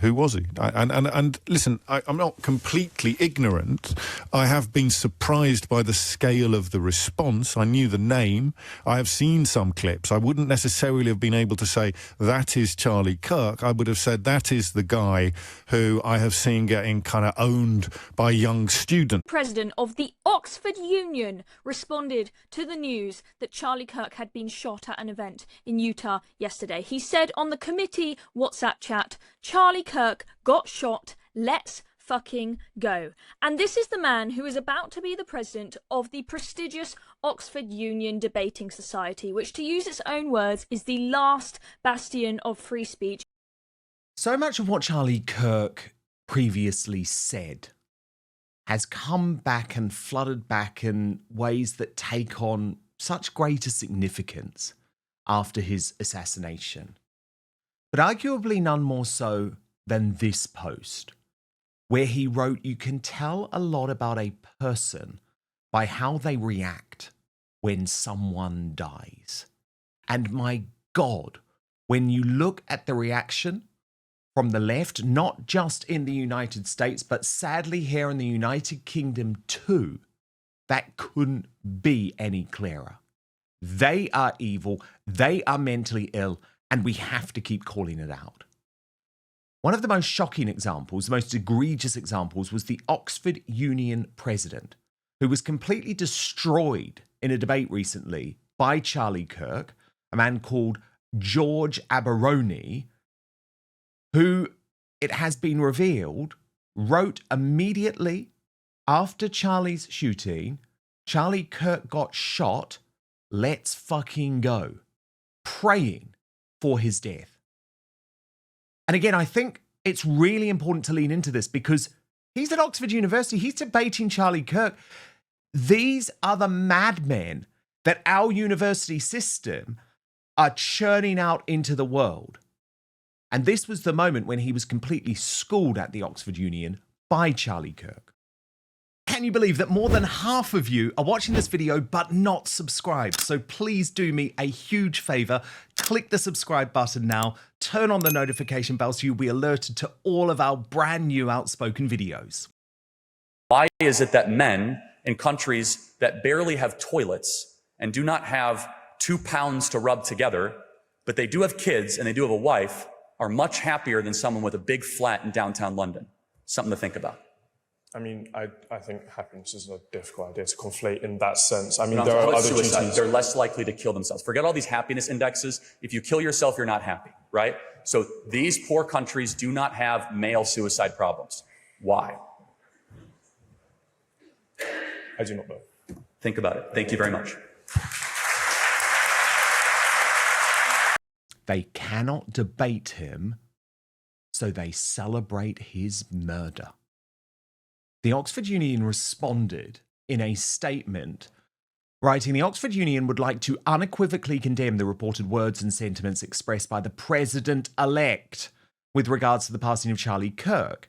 Who was he? And listen, I'm not completely ignorant. I have been surprised by the scale of the response. I knew the name. I have seen some clips. I wouldn't necessarily have been able to say, that is Charlie Kirk. I would have said, that is the guy who I have seen getting kind of owned by young students. President of the Oxford Union responded to the news that Charlie Kirk had been shot at an event in Utah yesterday. He said on the committee WhatsApp chat, Charlie Kirk got shot, let's fucking go. And this is the man who is about to be the president of the prestigious Oxford Union Debating Society, which, to use its own words, is the last bastion of free speech. So much of what Charlie Kirk previously said has come back and flooded back in ways that take on such greater significance after his assassination. But arguably none more so than this post, where he wrote, "You can tell a lot about a person by how they react when someone dies." And my God, when you look at the reaction from the left, not just in the United States, but sadly here in the United Kingdom too, that couldn't be any clearer. They are evil, they are mentally ill, and we have to keep calling it out. One of the most shocking examples, the most egregious examples, was the Oxford Union president, who was completely destroyed in a debate recently by Charlie Kirk, a man called George Aberoni, who, it has been revealed, wrote immediately after Charlie's shooting, Charlie Kirk got shot, let's fucking go, praying for his death. And again, I think it's really important to lean into this because he's at Oxford University, he's debating Charlie Kirk. These are the madmen that our university system are churning out into the world. And this was the moment when he was completely schooled at the Oxford Union by Charlie Kirk. Can you believe that more than half of you are watching this video but not subscribed? So please do me a huge favor, click the subscribe button now, turn on the notification bell so you'll be alerted to all of our brand new Outspoken videos. Why is it that men in countries that barely have toilets and do not have 2 pounds to rub together, but they do have kids and they do have a wife, are much happier than someone with a big flat in downtown London? Something to think about. I mean, I think happiness is a difficult idea to conflate in that sense. I mean, No, there are other suicide. duties. They're less likely to kill themselves. Forget all these happiness indexes. If you kill yourself, you're not happy, right? So these poor countries do not have male suicide problems. Why? I do not know. Think about it. Thank you very much. They cannot debate him, so they celebrate his murder. The Oxford Union responded in a statement, writing, "The Oxford Union would like to unequivocally condemn the reported words and sentiments expressed by the President-elect with regards to the passing of Charlie Kirk.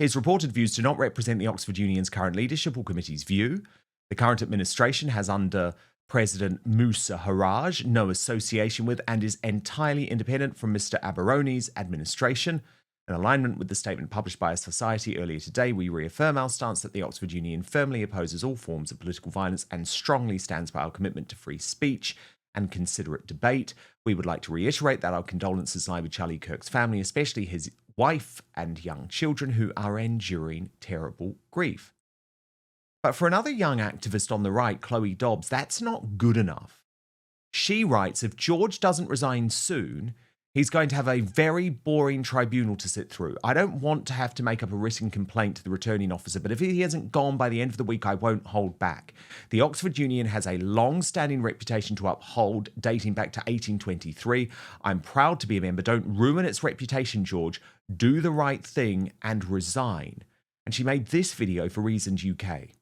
His reported views do not represent the Oxford Union's current leadership or committee's view. The current administration has, under President Musa Haraj, no association with and is entirely independent from Mr. Aberoni's administration. In alignment with the statement published by our society earlier today, we reaffirm our stance that the Oxford Union firmly opposes all forms of political violence and strongly stands by our commitment to free speech and considerate debate. We would like to reiterate that our condolences lie with Charlie Kirk's family, especially his wife and young children who are enduring terrible grief." But for another young activist on the right, Chloe Dobbs, that's not good enough. She writes, "If George doesn't resign soon, he's going to have a very boring tribunal to sit through. I don't want to have to make up a written complaint to the returning officer, but if he hasn't gone by the end of the week, I won't hold back. The Oxford Union has a long-standing reputation to uphold, dating back to 1823. I'm proud to be a member. Don't ruin its reputation, George. Do the right thing and resign." And she made this video for Reasons UK.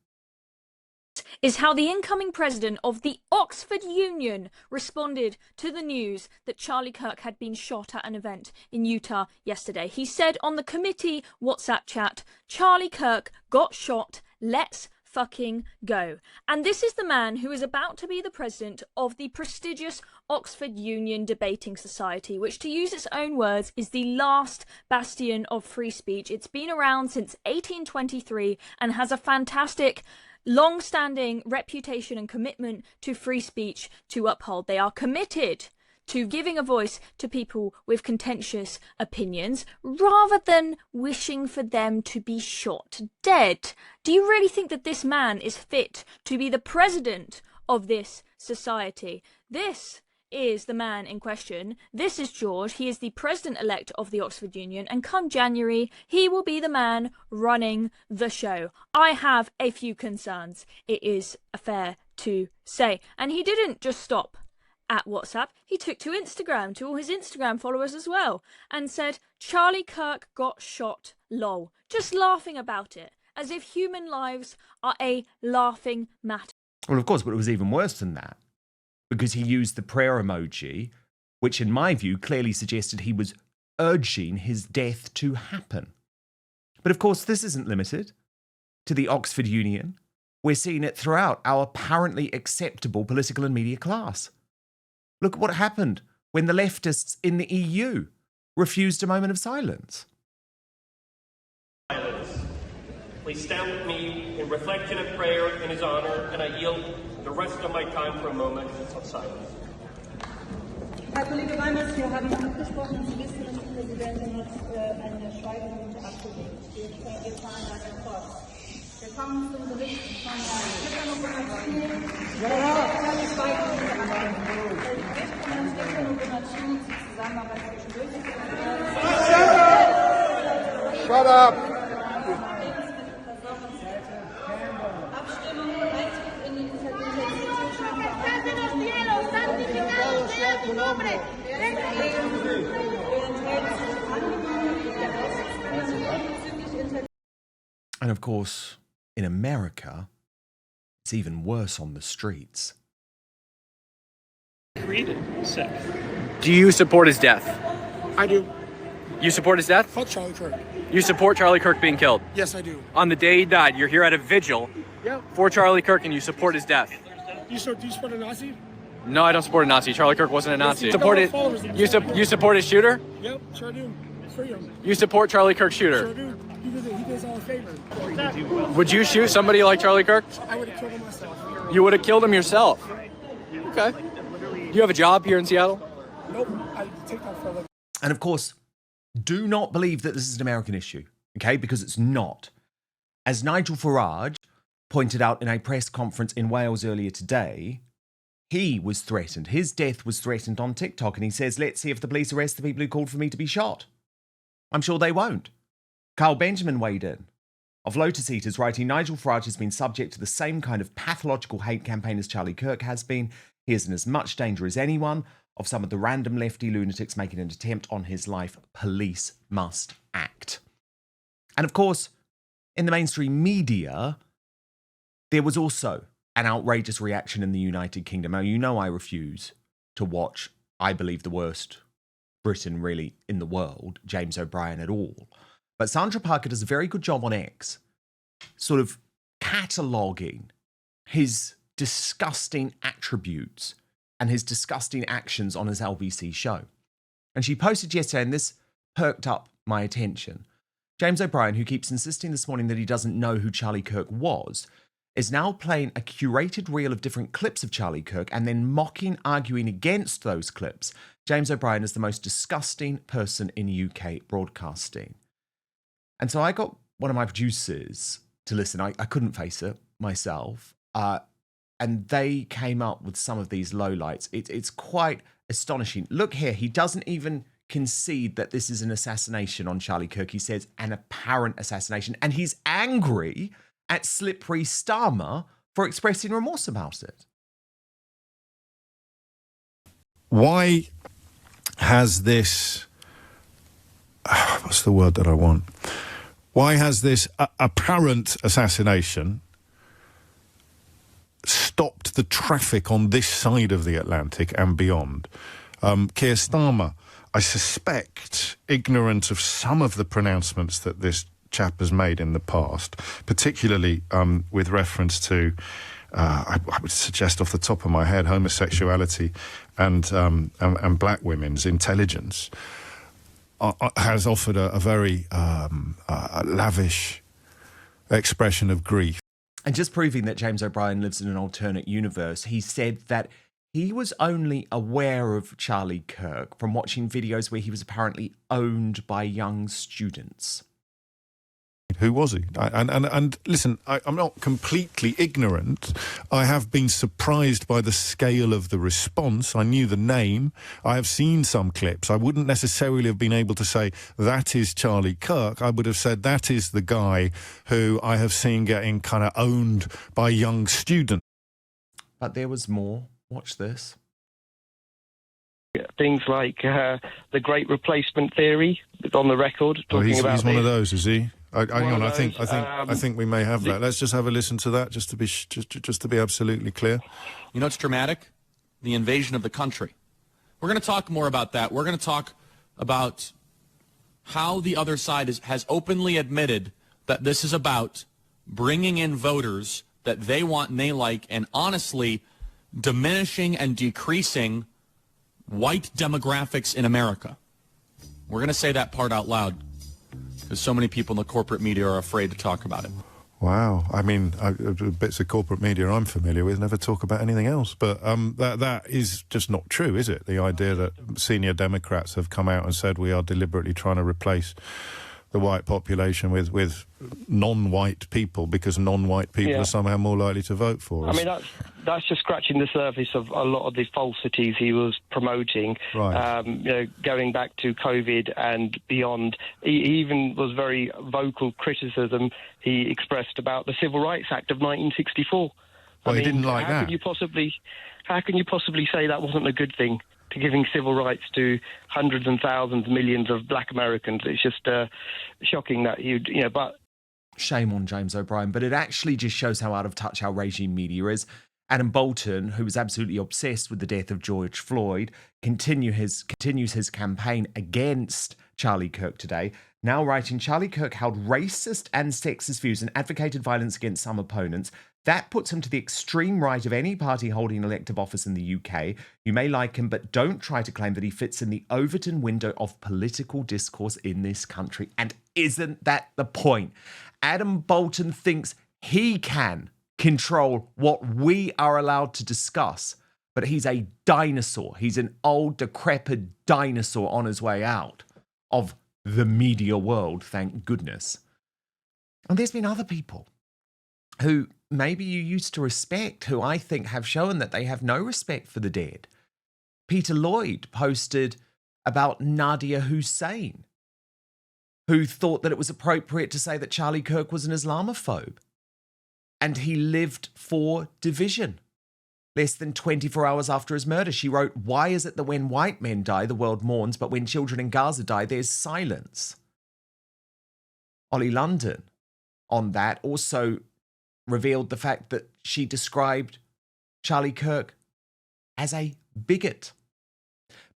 Is how the incoming president of the Oxford Union responded to the news that Charlie Kirk had been shot at an event in Utah yesterday. He said on the committee WhatsApp chat, Charlie Kirk got shot, let's fucking go. And this is the man who is about to be the president of the prestigious Oxford Union Debating Society, which, to use its own words, is the last bastion of free speech. It's been around since 1823 and has a fantastic long-standing reputation and commitment to free speech to uphold. They are committed to giving a voice to people with contentious opinions rather than wishing for them to be shot dead. Do you really think that this man is fit to be the president of this society? This is the man in question. This is George. He is the president-elect of the Oxford Union, and come January, he will be the man running the show. I have a few concerns, it is fair to say. And he didn't just stop at WhatsApp, he took to Instagram, to all his Instagram followers as well, and said, Charlie Kirk got shot, lol. Just laughing about it, as if human lives are a laughing matter. Well, of course, but it was even worse than that, because he used the prayer emoji, which in my view clearly suggested he was urging his death to happen. But of course, this isn't limited to the Oxford Union. We're seeing it throughout our apparently acceptable political and media class. Look at what happened when the leftists in the EU refused a moment of silence. Please stand with me in reflection and prayer in his honor, and I yield the rest of my time for a moment of silence. Herr Kollege Reimers, wir haben abgesprochen, Sie wissen, dass die Präsidentin hat eine Schweigeminute abgelegt. Wir fahren weiter fort. Wir kommen zum Bericht von Herrn Shut up! And of course, in America, it's even worse on the streets. Created sick. Do you support his death? I do. You support his death? Fuck Charlie Kirk. You support Charlie Kirk being killed? Yes, I do. On the day he died, you're here at a vigil for Charlie Kirk and you support his death. Do you support a Nazi? No, I don't support a Nazi. Charlie Kirk wasn't a Nazi. Yes, You support his shooter? Yep, sure do. Freedom. You support Charlie Kirk's shooter? Sure do. He did us all a favor. Would you shoot somebody like Charlie Kirk? I would have killed him myself. You would have killed him yourself? Okay. Do you have a job here in Seattle? Nope. I take that for a living. And of course, do not believe that this is an American issue, okay? Because it's not. As Nigel Farage pointed out in a press conference in Wales earlier today, he was threatened. His death was threatened on TikTok, and he says, let's see if the police arrest the people who called for me to be shot. I'm sure they won't. Carl Benjamin weighed in. Of Lotus Eaters, writing, Nigel Farage has been subject to the same kind of pathological hate campaign as Charlie Kirk has been. He is in as much danger as anyone of some of the random lefty lunatics making an attempt on his life. Police must act. And of course, in the mainstream media, there was also an outrageous reaction in the United Kingdom. Now, you know I refuse to watch, I believe, the worst Britain really in the world, James O'Brien at all. But Sandra Parker does a very good job on X, sort of cataloguing his disgusting attributes and his disgusting actions on his LBC show. And she posted yesterday, and this perked up my attention. James O'Brien, who keeps insisting this morning that he doesn't know who Charlie Kirk was, is now playing a curated reel of different clips of Charlie Kirk and then arguing against those clips. James O'Brien is the most disgusting person in UK broadcasting. And so I got one of my producers to listen. I couldn't face it myself. And they came up with some of these lowlights. It's quite astonishing. Look here, he doesn't even concede that this is an assassination on Charlie Kirk. He says an apparent assassination. And he's angry at Slippery Starmer for expressing remorse about it. Why has this... what's the word that I want? Why has this apparent assassination stopped the traffic on this side of the Atlantic and beyond? Keir Starmer, I suspect, ignorant of some of the pronouncements that this chap has made in the past, particularly with reference to, I would suggest off the top of my head, homosexuality and black women's intelligence, has offered a very lavish expression of grief. And just proving that James O'Brien lives in an alternate universe, he said that he was only aware of Charlie Kirk from watching videos where he was apparently owned by young students. Who was he? And listen, I'm not completely ignorant. I have been surprised by the scale of the response. I knew the name. I have seen some clips. I wouldn't necessarily have been able to say, that is Charlie Kirk. I would have said, that is the guy who I have seen getting kind of owned by young students. But there was more. Watch this. Things like the Great Replacement theory on the record. He's about one of those, is he? Hang on, I those, think we may have that. Let's just have a listen to that, just to be absolutely clear. You know what's dramatic? The invasion of the country. We're going to talk more about that. We're going to talk about how the other side has openly admitted that this is about bringing in voters that they want and they like, and honestly diminishing and decreasing white demographics in America. We're going to say that part out loud because so many people in the corporate media are afraid to talk about it. Wow. I mean, bits of corporate media I'm familiar with never talk about anything else. But that is just not true, is it? The idea that senior Democrats have come out and said we are deliberately trying to replace the white population with non-white people because non-white people are somehow more likely to vote for us. I mean, that's just scratching the surface of a lot of the falsities he was promoting. Right. Going back to COVID and beyond, he even was very vocal criticism he expressed about the Civil Rights Act of 1964. Well, he didn't like that. How can you possibly say that wasn't a good thing? To giving civil rights to hundreds and thousands, millions of black Americans. It's just shocking that but... Shame on James O'Brien, but it actually just shows how out of touch our regime media is. Adam Bolton, who was absolutely obsessed with the death of George Floyd, continues his campaign against Charlie Kirk today, now writing, Charlie Kirk held racist and sexist views and advocated violence against some opponents. That puts him to the extreme right of any party holding elective office in the UK. You may like him, but don't try to claim that he fits in the Overton window of political discourse in this country. And isn't that the point? Adam Bolton thinks he can control what we are allowed to discuss, but he's a dinosaur. He's an old, decrepit dinosaur on his way out of the media world, thank goodness. And there's been other people who maybe you used to respect, who I think have shown that they have no respect for the dead. Peter Lloyd posted about Nadia Hussein, who thought that it was appropriate to say that Charlie Kirk was an Islamophobe. And he lived for division. Less than 24 hours after his murder, she wrote, "Why is it that when white men die, the world mourns, but when children in Gaza die, there's silence?" Ollie London on that also revealed the fact that she described Charlie Kirk as a bigot.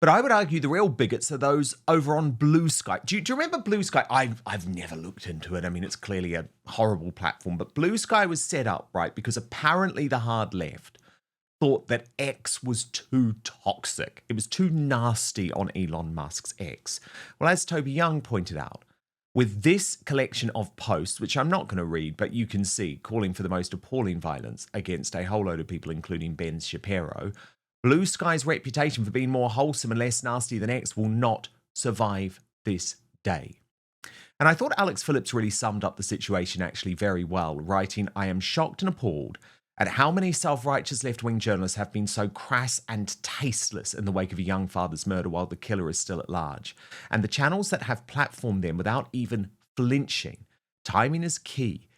But I would argue the real bigots are those over on Blue Sky. Do you remember Blue Sky? I've never looked into it. I mean, it's clearly a horrible platform. But Blue Sky was set up, right, because apparently the hard left thought that X was too toxic. It was too nasty on Elon Musk's X. Well, as Toby Young pointed out, with this collection of posts, which I'm not going to read, but you can see, calling for the most appalling violence against a whole load of people, including Ben Shapiro, Blue Sky's reputation for being more wholesome and less nasty than X will not survive this day. And I thought Alex Phillips really summed up the situation actually very well, writing, "I am shocked and appalled at how many self-righteous left-wing journalists have been so crass and tasteless in the wake of a young father's murder while the killer is still at large. And the channels that have platformed them without even flinching. Timing is key.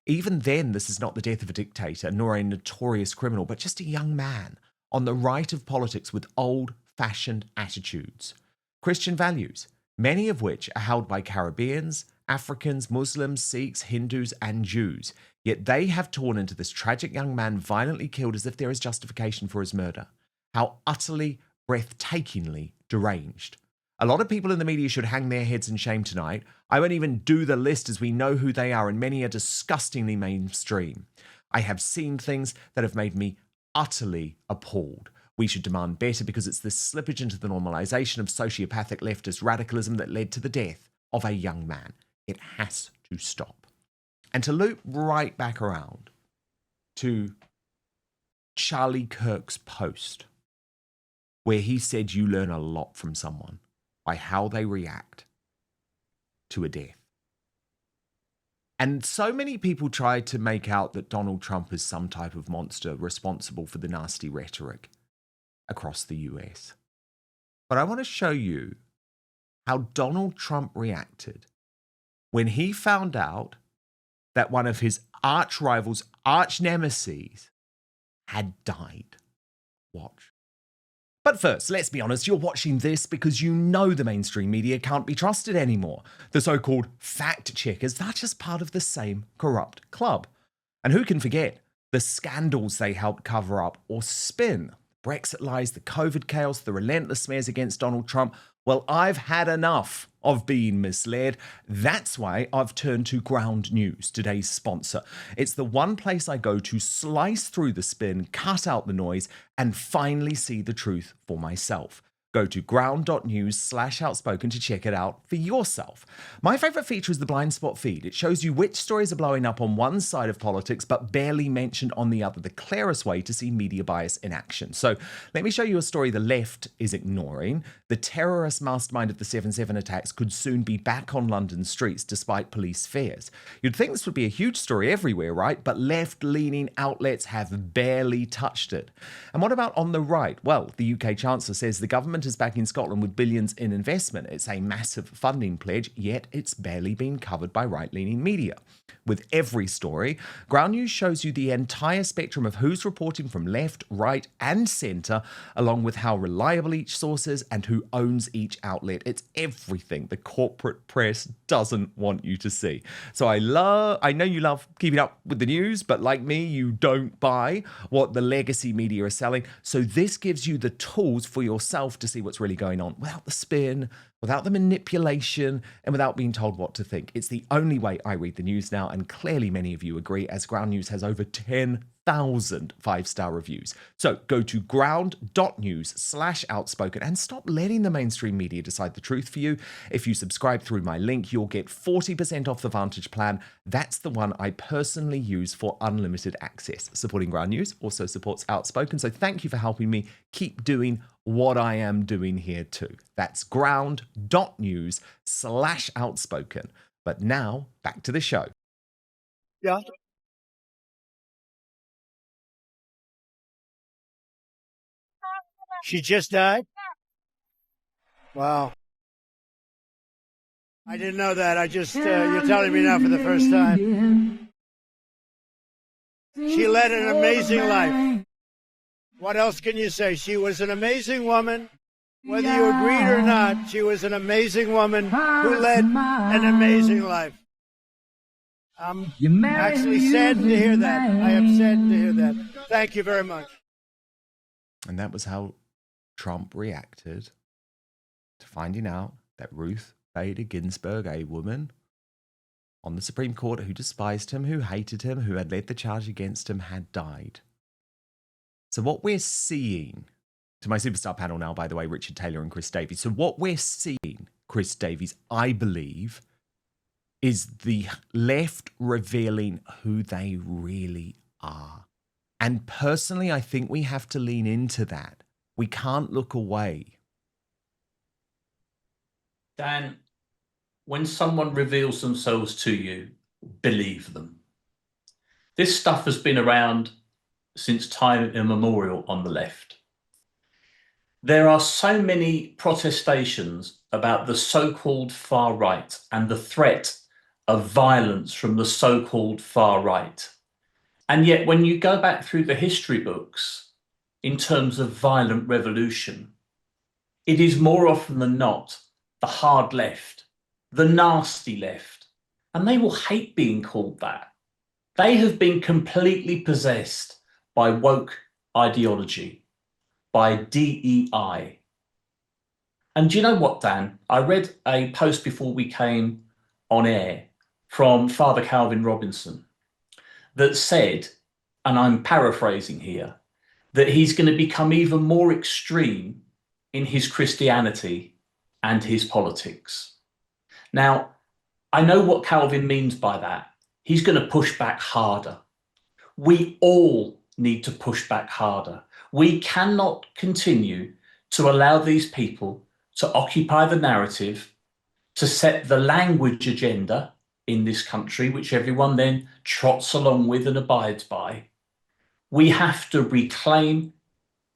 Even then, this is not the death of a dictator, nor a notorious criminal, but just a young man on the right of politics with old-fashioned attitudes. Christian values, many of which are held by Caribbeans, Africans, Muslims, Sikhs, Hindus, and Jews. Yet they have torn into this tragic young man violently killed as if there is justification for his murder. How utterly, breathtakingly deranged. A lot of people in the media should hang their heads in shame tonight. I won't even do the list as we know who they are, and many are disgustingly mainstream. I have seen things that have made me utterly appalled. We should demand better because it's this slippage into the normalization of sociopathic leftist radicalism that led to the death of a young man. It has to stop. And to loop right back around to Charlie Kirk's post, where he said you learn a lot from someone by how they react to a death. And so many people tried to make out that Donald Trump is some type of monster responsible for the nasty rhetoric across the US. But I want to show you how Donald Trump reacted when he found out that one of his arch rivals, arch nemesis, had died. Watch. But first, let's be honest, you're watching this because you know the mainstream media can't be trusted anymore. The so-called fact checkers, they're just part of the same corrupt club. And who can forget the scandals they helped cover up or spin? Brexit lies, the COVID chaos, the relentless smears against Donald Trump. Well, I've had enough of being misled. That's why I've turned to Ground News, today's sponsor. It's the one place I go to slice through the spin, cut out the noise, and finally see the truth for myself. Go to ground.news/outspoken to check it out for yourself. My favorite feature is the blind spot feed. It shows you which stories are blowing up on one side of politics but barely mentioned on the other, the clearest way to see media bias in action. So let me show you a story the left is ignoring. The terrorist mastermind of the 7/7 attacks could soon be back on London streets despite police fears. You'd think this would be a huge story everywhere, right? But left-leaning outlets have barely touched it. And what about on the right? Well, the UK Chancellor says the government is back in Scotland with billions in investment. It's a massive funding pledge, yet it's barely been covered by right-leaning media. With every story, Ground News shows you the entire spectrum of who's reporting from left, right, and centre, along with how reliable each source is and who owns each outlet. It's everything the corporate press doesn't want you to see. So I know you love keeping up with the news, but like me, you don't buy what the legacy media are selling. So this gives you the tools for yourself to see what's really going on without the spin, without the manipulation, and without being told what to think. It's the only way I read the news now, and clearly many of you agree, as Ground News has over 10,000 five-star reviews. So go to ground.news/outspoken and stop letting the mainstream media decide the truth for you. If you subscribe through my link, you'll get 40% off the Vantage plan. That's the one I personally use for unlimited access. Supporting Ground News also supports Outspoken, so thank you for helping me keep doing what I am doing here too. That's ground.news/outspoken. But now, back to the show. Yeah. She just died? Wow. I didn't know that. You're telling me now for the first time. She led an amazing life. What else can you say? She was an amazing woman. Whether you agreed or not, she was an amazing woman who led an amazing life. I'm actually saddened to hear that. I am saddened to hear that. Thank you very much. And that was how Trump reacted to finding out that Ruth Bader Ginsburg, a woman on the Supreme Court who despised him, who hated him, who had led the charge against him, had died. So what we're seeing, to my superstar panel now, by the way, Richard Taylor and Chris Davies. So what we're seeing, Chris Davies, I believe, is the left revealing who they really are. And personally, I think we have to lean into that. We can't look away. Dan, when someone reveals themselves to you, believe them. This stuff has been around since time immemorial on the left. There are so many protestations about the so-called far right and the threat of violence from the so-called far right. And yet when you go back through the history books in terms of violent revolution, it is more often than not the hard left, the nasty left, and they will hate being called that. They have been completely possessed by woke ideology, by DEI. And do you know what, Dan? I read a post before we came on air from Father Calvin Robinson that said, and I'm paraphrasing here, that he's going to become even more extreme in his Christianity and his politics. Now, I know what Calvin means by that. He's going to push back harder. We all need to push back harder. We cannot continue to allow these people to occupy the narrative, to set the language agenda in this country, which everyone then trots along with and abides by. We have to reclaim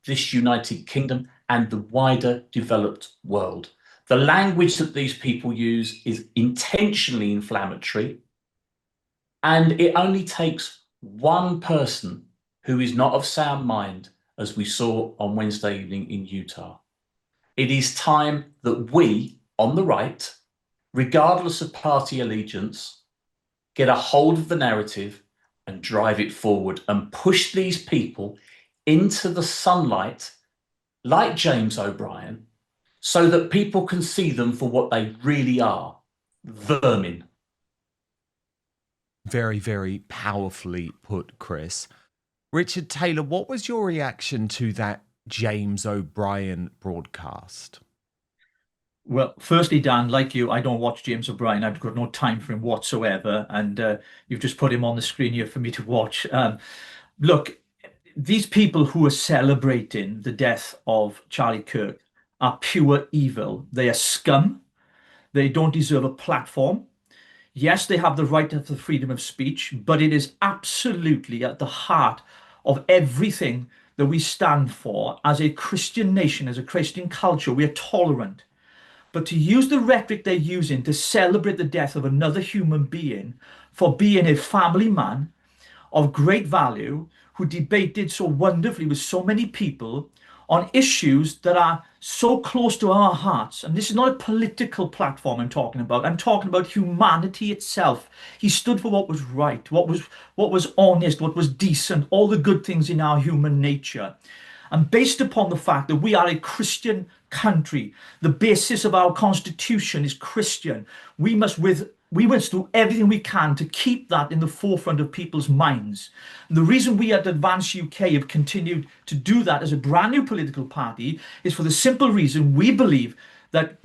this United Kingdom and the wider developed world. The language that these people use is intentionally inflammatory, and it only takes one person who is not of sound mind, as we saw on Wednesday evening in Utah. It is time that we, on the right, regardless of party allegiance, get a hold of the narrative and drive it forward and push these people into the sunlight, like James O'Brien, so that people can see them for what they really are, vermin. Very, very powerfully put, Chris. Richard Taylor, what was your reaction to that James O'Brien broadcast? Well, firstly, Dan, like you, I don't watch James O'Brien. I've got no time for him whatsoever. And you've just put him on the screen here for me to watch. Look, these people who are celebrating the death of Charlie Kirk are pure evil. They are scum. They don't deserve a platform. Yes, they have the right to the freedom of speech, but it is absolutely at the heart of everything that we stand for as a Christian nation, as a Christian culture. We are tolerant. But to use the rhetoric they're using to celebrate the death of another human being for being a family man of great value, who debated so wonderfully with so many people on issues that are so close to our hearts. And this is not a political platform I'm talking about humanity itself. He stood for what was right, what was honest, what was decent, all the good things in our human nature. And based upon the fact that we are a Christian country, the basis of our constitution is Christian, we must do everything we can to keep that in the forefront of people's minds. And the reason we at Advance UK have continued to do that as a brand new political party is for the simple reason we believe that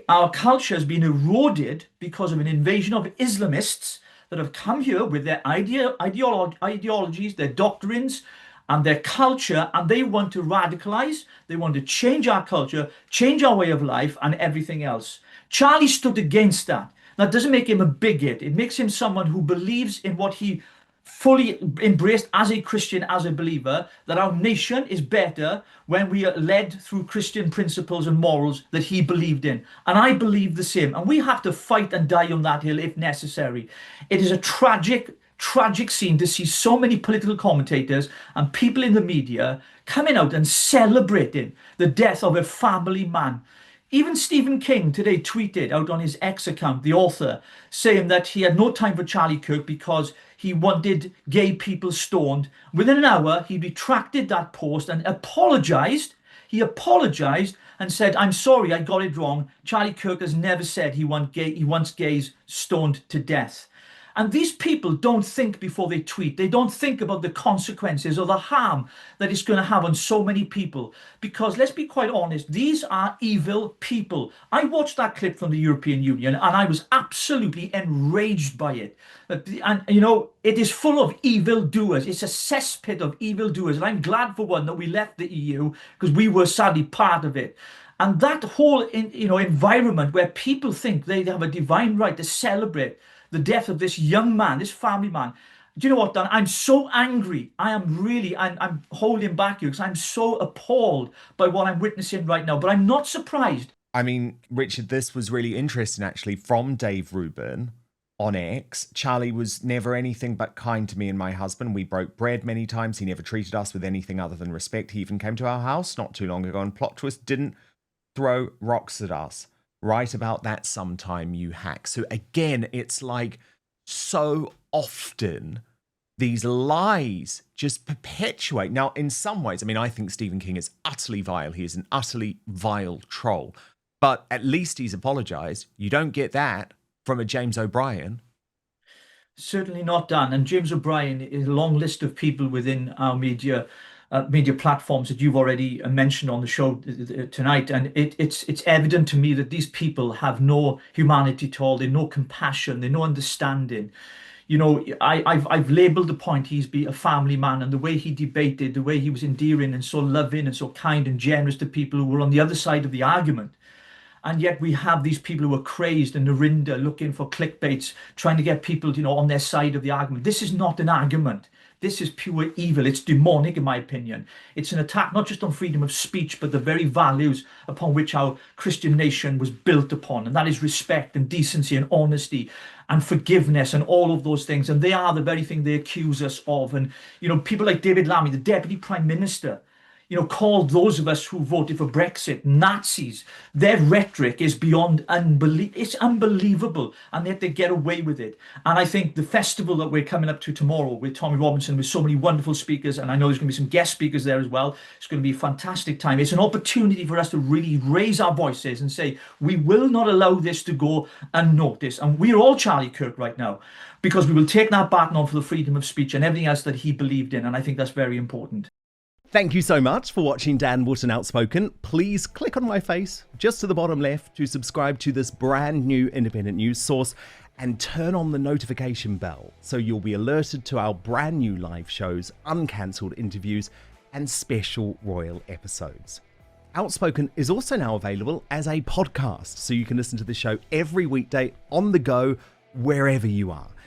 our culture has been eroded because of an invasion of Islamists that have come here with their ideologies, their doctrines, and their culture, and they want to radicalize, they want to change our culture, change our way of life, and everything else. Charlie stood against that. That doesn't make him a bigot. It makes him someone who believes in what he fully embraced as a Christian, as a believer, that our nation is better when we are led through Christian principles and morals that he believed in. And I believe the same. And we have to fight and die on that hill if necessary. It is a tragic scene to see so many political commentators and people in the media coming out and celebrating the death of a family man. Even Stephen King today tweeted out on his X account, the author, saying that he had no time for Charlie Kirk because he wanted gay people stoned. Within an hour, he retracted that post and apologized. He apologized and said, "I'm sorry, I got it wrong. Charlie Kirk has never said he wants gays stoned to death." And these people don't think before they tweet. They don't think about the consequences or the harm that it's going to have on so many people. Because let's be quite honest, these are evil people. I watched that clip from the European Union and I was absolutely enraged by it. And, you know, it is full of evildoers. It's a cesspit of evildoers. And I'm glad for one that we left the EU because we were sadly part of it. And that whole environment where people think they have a divine right to celebrate the death of this young man, this family man. Do you know what, Dan? I'm so angry. I'm holding back here because I'm so appalled by what I'm witnessing right now. But I'm not surprised. I mean, Richard, this was really interesting, actually, from Dave Rubin on X. Charlie was never anything but kind to me and my husband. We broke bread many times. He never treated us with anything other than respect. He even came to our house not too long ago and plot twist didn't throw rocks at us. Write about that sometime, you hack. So again, it's like so often these lies just perpetuate. Now, in some ways, I mean, I think Stephen King is utterly vile. He is an utterly vile troll. But at least he's apologised. You don't get that from a James O'Brien. Certainly not, Dan. And James O'Brien is a long list of people within our media platforms that you've already mentioned on the show tonight. And it's evident to me that these people have no humanity at all. They've no compassion. They've no understanding. You know, I've labelled the point he's be a family man, and the way he debated, the way he was endearing and so loving and so kind and generous to people who were on the other side of the argument. And yet we have these people who are crazed and Narinda looking for clickbaits, trying to get people, you know, on their side of the argument. This is not an argument. This is pure evil. It's demonic, in my opinion. It's an attack not just on freedom of speech, but the very values upon which our Christian nation was built upon. And that is respect and decency and honesty and forgiveness and all of those things. And they are the very thing they accuse us of. And, you know, people like David Lammy, the Deputy Prime Minister, you know, called those of us who voted for Brexit Nazis. Their rhetoric is beyond it's unbelievable, and yet they get away with it. And I think the festival that we're coming up to tomorrow with Tommy Robinson, with so many wonderful speakers, and I know there's going to be some guest speakers there as well. It's going to be a fantastic time. It's an opportunity for us to really raise our voices and say, we will not allow this to go unnoticed. And we're all Charlie Kirk right now, because we will take that baton on for the freedom of speech and everything else that he believed in. And I think that's very important. Thank you so much for watching Dan Wootton Outspoken. Please click on my face just to the bottom left to subscribe to this brand new independent news source and turn on the notification bell so you'll be alerted to our brand new live shows, uncancelled interviews and special royal episodes. Outspoken is also now available as a podcast, so you can listen to the show every weekday on the go wherever you are.